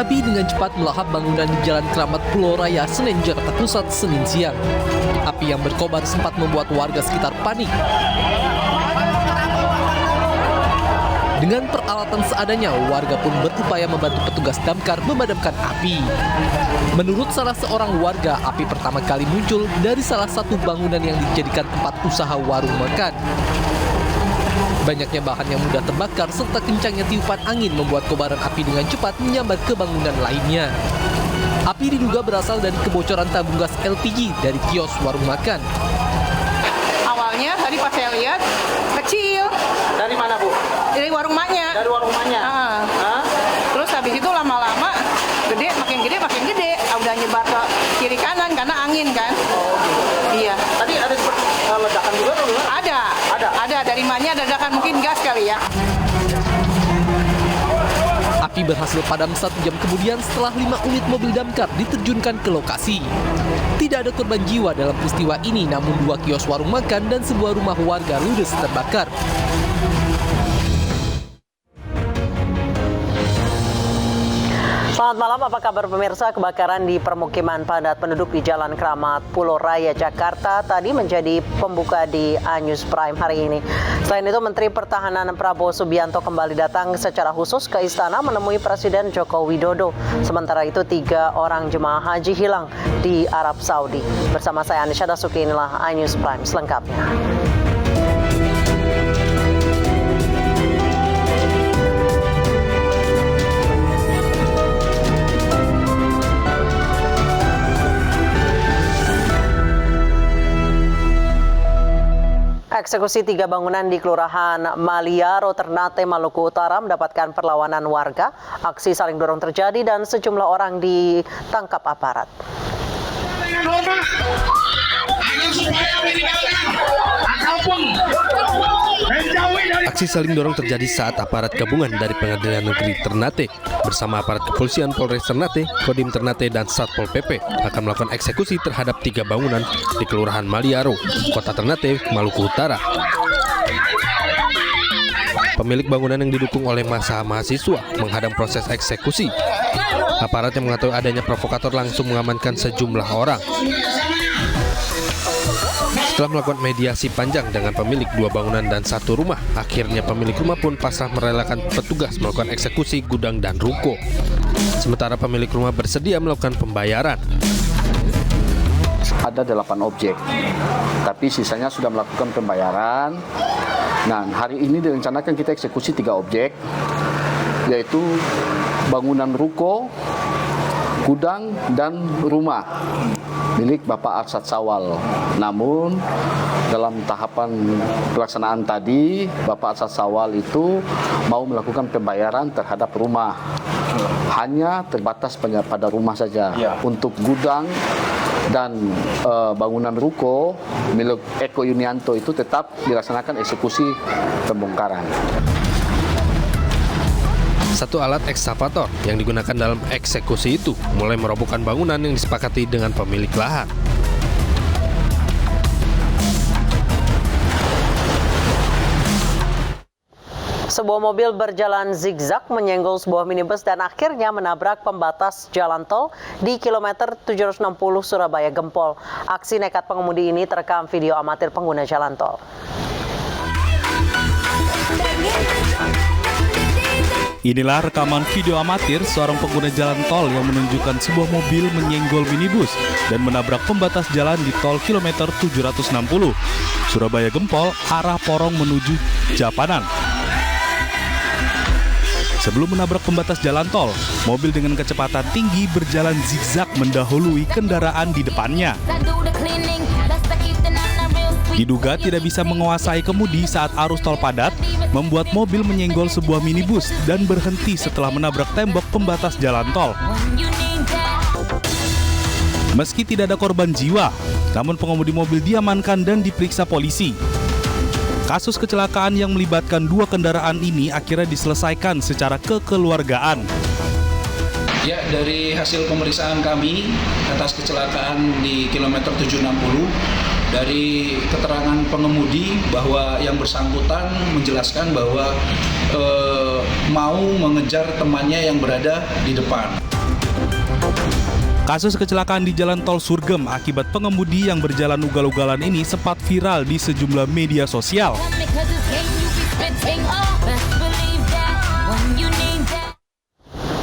Api dengan cepat melahap bangunan di Jalan Keramat Pulau Raya, Senen, Jakarta Pusat, Senin siang. Api yang berkobar sempat membuat warga sekitar panik. Dengan peralatan seadanya, warga pun berupaya membantu petugas damkar memadamkan api. Menurut salah seorang warga, api pertama kali muncul dari salah satu bangunan yang dijadikan tempat usaha warung makan. Banyaknya bahan yang mudah terbakar serta kencangnya tiupan angin membuat kobaran api dengan cepat menyambar ke bangunan lainnya. Api diduga berasal dari kebocoran tabung gas LPG dari kios warung makan. Awalnya tadi pas saya lihat kecil. Dari mana, Bu? Dari warung maknya. Dari warung maknya. Terus habis itu lama-lama makin gede. Udah nyebar ke kiri kanan karena angin kan. Oh, gitu. Iya. Tadi ada seperti ledakan juga atau enggak? Ada dari maknya ada ledakan, mungkin gas kali ya. Api berhasil padam 1 jam kemudian setelah 5 unit mobil damkar diterjunkan ke lokasi. Tidak ada korban jiwa dalam peristiwa ini, namun 2 kios warung makan dan sebuah rumah warga ludes terbakar. Selamat malam, apa kabar pemirsa? Kebakaran di permukiman padat penduduk di Jalan Keramat Pulau Raya, Jakarta tadi menjadi pembuka di A-News Prime hari ini. Selain itu, Menteri Pertahanan Prabowo Subianto kembali datang secara khusus ke istana menemui Presiden Joko Widodo. Sementara itu, 3 orang jemaah haji hilang di Arab Saudi. Bersama saya Anisha Dasuki, inilah A-News Prime selengkapnya. Eksekusi 3 bangunan di Kelurahan Maliaro, Ternate, Maluku Utara mendapatkan perlawanan warga. Aksi saling dorong terjadi dan sejumlah orang ditangkap aparat. Aksi saling dorong terjadi saat aparat gabungan dari Pengadilan Negeri Ternate bersama aparat kepolisian Polres Ternate, Kodim Ternate, dan Satpol PP akan melakukan eksekusi terhadap 3 bangunan di Kelurahan Maliaro, Kota Ternate, Maluku Utara. Pemilik bangunan yang didukung oleh massa mahasiswa menghadang proses eksekusi. Aparat yang mengetahui adanya provokator langsung mengamankan sejumlah orang. Setelah melakukan mediasi panjang dengan pemilik 2 bangunan dan 1 rumah, akhirnya pemilik rumah pun pasrah merelakan petugas melakukan eksekusi gudang dan ruko. Sementara pemilik rumah bersedia melakukan pembayaran. Ada 8 objek, tapi sisanya sudah melakukan pembayaran. Nah, hari ini direncanakan kita eksekusi 3 objek, yaitu bangunan ruko, gudang, dan rumah milik Bapak Arsad Sawal. Namun dalam tahapan pelaksanaan tadi, Bapak Arsad Sawal itu mau melakukan pembayaran terhadap rumah. Hanya terbatas pada rumah saja. Untuk gudang dan bangunan ruko milik Eko Yunianto itu tetap dilaksanakan eksekusi pembongkaran. 1 alat ekskavator yang digunakan dalam eksekusi itu mulai merobohkan bangunan yang disepakati dengan pemilik lahan. Sebuah mobil berjalan zigzag menyenggol sebuah minibus dan akhirnya menabrak pembatas jalan tol di kilometer 760 Surabaya Gempol. Aksi nekat pengemudi ini terekam video amatir pengguna jalan tol. Inilah rekaman video amatir seorang pengguna jalan tol yang menunjukkan sebuah mobil menyenggol minibus dan menabrak pembatas jalan di tol kilometer 760 Surabaya Gempol arah Porong menuju Japanan. Sebelum menabrak pembatas jalan tol, mobil dengan kecepatan tinggi berjalan zigzag mendahului kendaraan di depannya. Diduga tidak bisa menguasai kemudi saat arus tol padat, membuat mobil menyenggol sebuah minibus dan berhenti setelah menabrak tembok pembatas jalan tol. Meski tidak ada korban jiwa, namun pengemudi mobil diamankan dan diperiksa polisi. Kasus kecelakaan yang melibatkan 2 kendaraan ini akhirnya diselesaikan secara kekeluargaan. Ya, dari hasil pemeriksaan kami atas kecelakaan di kilometer 760, dari keterangan pengemudi bahwa yang bersangkutan menjelaskan bahwa mau mengejar temannya yang berada di depan. Kasus kecelakaan di Jalan Tol Surgem akibat pengemudi yang berjalan ugal-ugalan ini sempat viral di sejumlah media sosial.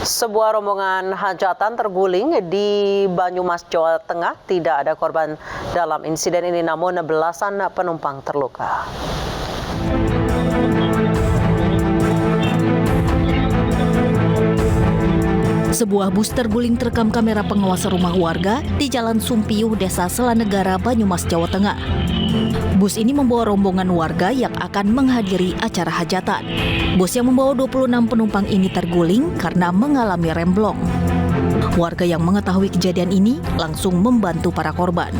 Sebuah rombongan hajatan terguling di Banyumas, Jawa Tengah. Tidak ada korban dalam insiden ini, namun belasan penumpang terluka. Sebuah bus terguling terekam kamera pengawas rumah warga di Jalan Sumpiuh, Desa Selanegara, Banyumas, Jawa Tengah. Bus ini membawa rombongan warga yang akan menghadiri acara hajatan. Bus yang membawa 26 penumpang ini terguling karena mengalami remblong. Warga yang mengetahui kejadian ini langsung membantu para korban.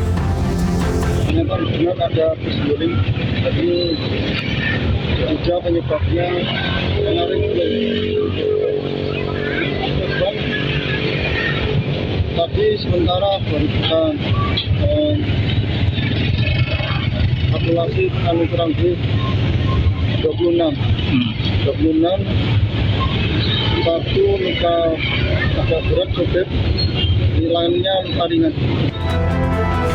Benar ada bus guling, tapi diduga penyebabnya karena remblong. Tadi sementara baru kita kalkulasi kurang lebih 26, satu luka agak berat sopir, lainnya luka ringan.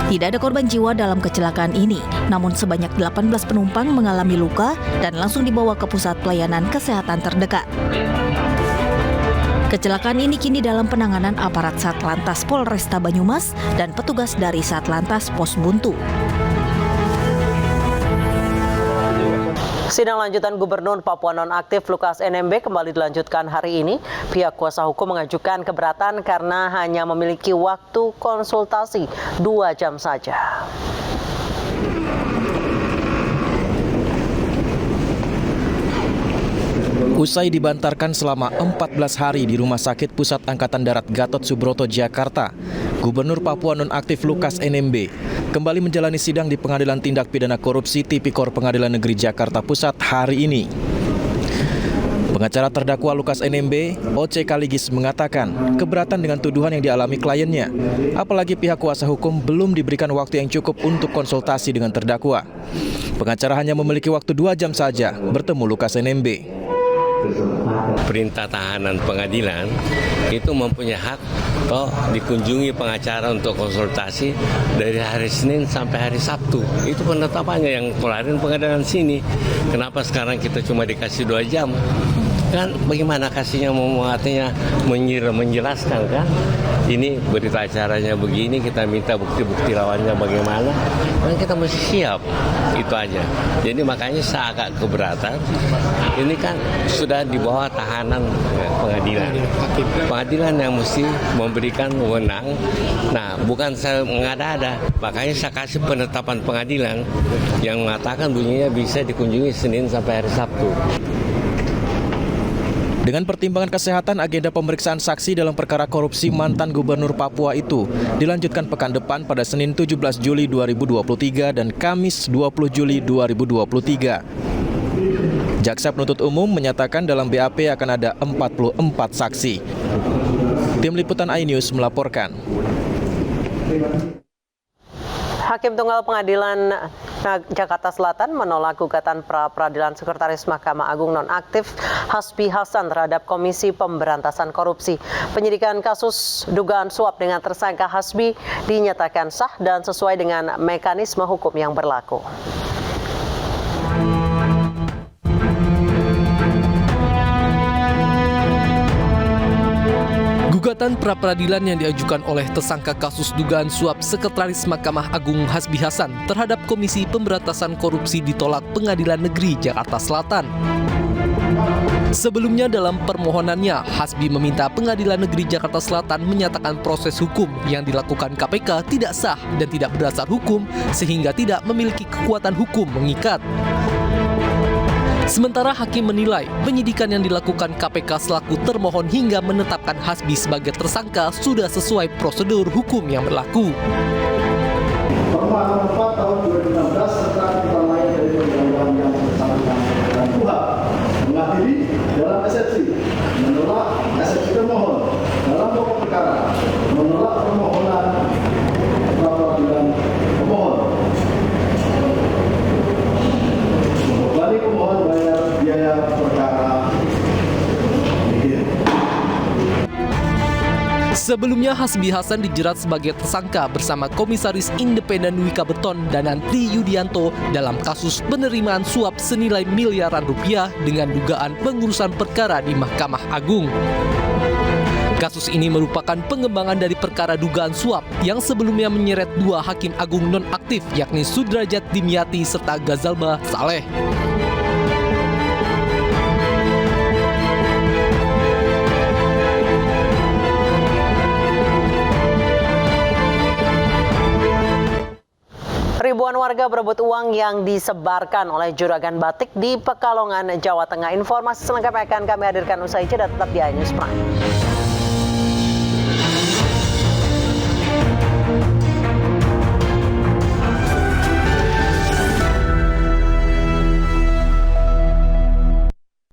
Tidak ada korban jiwa dalam kecelakaan ini, namun sebanyak 18 penumpang mengalami luka dan langsung dibawa ke pusat pelayanan kesehatan terdekat. Kecelakaan ini kini dalam penanganan aparat Satlantas Polresta Banyumas dan petugas dari Satlantas Pos Buntu. Sidang lanjutan Gubernur Papua Nonaktif Lukas NMB kembali dilanjutkan hari ini. Pihak kuasa hukum mengajukan keberatan karena hanya memiliki waktu konsultasi 2 jam saja. Usai dibantarkan selama 14 hari di Rumah Sakit Pusat Angkatan Darat Gatot Subroto, Jakarta, Gubernur Papua Nonaktif Lukas NMB kembali menjalani sidang di Pengadilan Tindak Pidana Korupsi Tipikor Pengadilan Negeri Jakarta Pusat hari ini. Pengacara terdakwa Lukas NMB, O.C. Kaligis, mengatakan keberatan dengan tuduhan yang dialami kliennya, apalagi pihak kuasa hukum belum diberikan waktu yang cukup untuk konsultasi dengan terdakwa. Pengacara hanya memiliki waktu 2 jam saja bertemu Lukas NMB. Perintah tahanan pengadilan itu mempunyai hak toh dikunjungi pengacara untuk konsultasi dari hari Senin sampai hari Sabtu. Itu penetapannya yang kemarin pengadilan sini. Kenapa sekarang kita cuma dikasih 2 jam? Kan bagaimana kasihnya artinya menjelaskan kan? Ini berita acaranya begini, kita minta bukti-bukti lawannya bagaimana, kan kita mesti siap, itu aja. Jadi makanya saya agak keberatan, ini kan sudah di bawah tahanan pengadilan. Pengadilan yang mesti memberikan wewenang, nah bukan saya mengada-ada, makanya saya kasih penetapan pengadilan yang mengatakan bunyinya bisa dikunjungi Senin sampai hari Sabtu. Dengan pertimbangan kesehatan, agenda pemeriksaan saksi dalam perkara korupsi mantan Gubernur Papua itu dilanjutkan pekan depan pada Senin 17 Juli 2023 dan Kamis 20 Juli 2023. Jaksa penuntut umum menyatakan dalam BAP akan ada 44 saksi. Tim Liputan iNews melaporkan. Hakim Tunggal Pengadilan Jakarta Selatan menolak gugatan pra-peradilan Sekretaris Mahkamah Agung nonaktif Hasbi Hasan terhadap Komisi Pemberantasan Korupsi. Penyidikan kasus dugaan suap dengan tersangka Hasbi dinyatakan sah dan sesuai dengan mekanisme hukum yang berlaku. Gugatan pra-peradilan yang diajukan oleh tersangka kasus dugaan suap Sekretaris Mahkamah Agung Hasbi Hasan terhadap Komisi Pemberantasan Korupsi ditolak Pengadilan Negeri Jakarta Selatan. Sebelumnya dalam permohonannya, Hasbi meminta Pengadilan Negeri Jakarta Selatan menyatakan proses hukum yang dilakukan KPK tidak sah dan tidak berdasar hukum sehingga tidak memiliki kekuatan hukum mengikat. Sementara hakim menilai penyidikan yang dilakukan KPK selaku termohon hingga menetapkan Hasbi sebagai tersangka sudah sesuai prosedur hukum yang berlaku. Permohonan 4 tahun 2016 serta ketentuan lain dari perundang-undang yang bersangkutan dan Tuhan mengadili dalam eksepsi, menolak eksepsi termohon dalam pokok perkara, menolak permohonan pra-peradilan pemohon. Membebani pemohon bayar biaya perkara. Sebelumnya Hasbi Hasan dijerat sebagai tersangka bersama Komisaris Independen Wika Beton dan Nanti Yudianto dalam kasus penerimaan suap senilai miliaran rupiah dengan dugaan pengurusan perkara di Mahkamah Agung. Kasus ini merupakan pengembangan dari perkara dugaan suap yang sebelumnya menyeret 2 hakim agung nonaktif yakni Sudrajat Dimyati serta Gazalba Saleh. Ribuan warga berebut uang yang disebarkan oleh juragan batik di Pekalongan, Jawa Tengah. Informasi selengkapnya akan kami hadirkan usai jeda, tetap di iNews Prime.